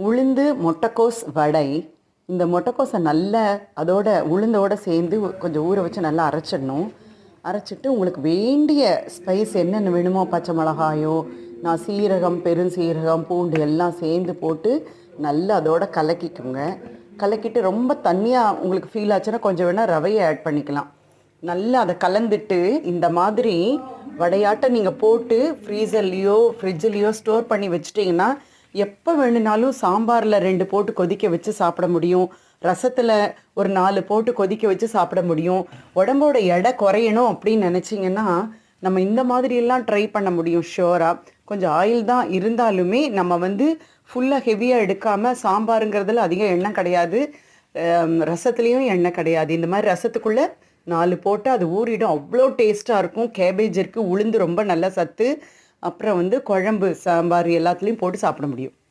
உளுந்து முட்டைக்கோஸ் வடை. இந்த முட்டைக்கோஸை நல்லா அதோட உளுந்தோட சேர்ந்து கொஞ்சம் ஊற வச்சு நல்லா அரைச்சிடணும். அரைச்சிட்டு உங்களுக்கு வேண்டிய ஸ்பைஸ் என்னென்ன வேணுமோ, பச்சை மிளகாயோ, நான் சீரகம், பெருஞ்சீரகம், பூண்டு எல்லாம் சேர்ந்து போட்டு நல்லா அதோட கலக்கிக்குங்க. கலக்கிட்டு ரொம்ப தண்ணியாக உங்களுக்கு ஃபீல் ஆச்சுன்னா கொஞ்சம் வேணால் ரவையை ஆட் பண்ணிக்கலாம். நல்லா அதை கலந்துட்டு இந்த மாதிரி வடையாட்டை நீங்கள் போட்டு ஃப்ரீசர்லேயோ ஃப்ரிட்ஜ்லேயோ ஸ்டோர் பண்ணி வச்சிட்டிங்கன்னா எப்போ வேணுனாலும் சாம்பாரில் 2 போட்டு கொதிக்க வச்சு சாப்பிட முடியும். ரசத்தில் ஒரு 4 போட்டு கொதிக்க வச்சு சாப்பிட முடியும். உடம்போட எடை குறையணும் அப்படின்னு நினச்சிங்கன்னா நம்ம இந்த மாதிரியெல்லாம் ட்ரை பண்ண முடியும் ஷுவராக. கொஞ்சம் ஆயில் தான் இருந்தாலுமே நம்ம ஃபுல்லாக ஹெவியாக எடுக்காமல், சாம்பாருங்கிறதுல அதிகம் எண்ணெய் கிடையாது, ரசத்துலேயும் எண்ணெய் கிடையாது. இந்த மாதிரி ரசத்துக்குள்ளே 4 போட்டு அது ஊறிடும். அவ்வளோ டேஸ்ட்டாக இருக்கும். கேபேஜ் இருக்குது, உளுந்து ரொம்ப நல்ல சத்து. அப்புறம் குழம்பு, சாம்பார் எல்லாத்துலேயும் போட்டு சாப்பிட முடியும்.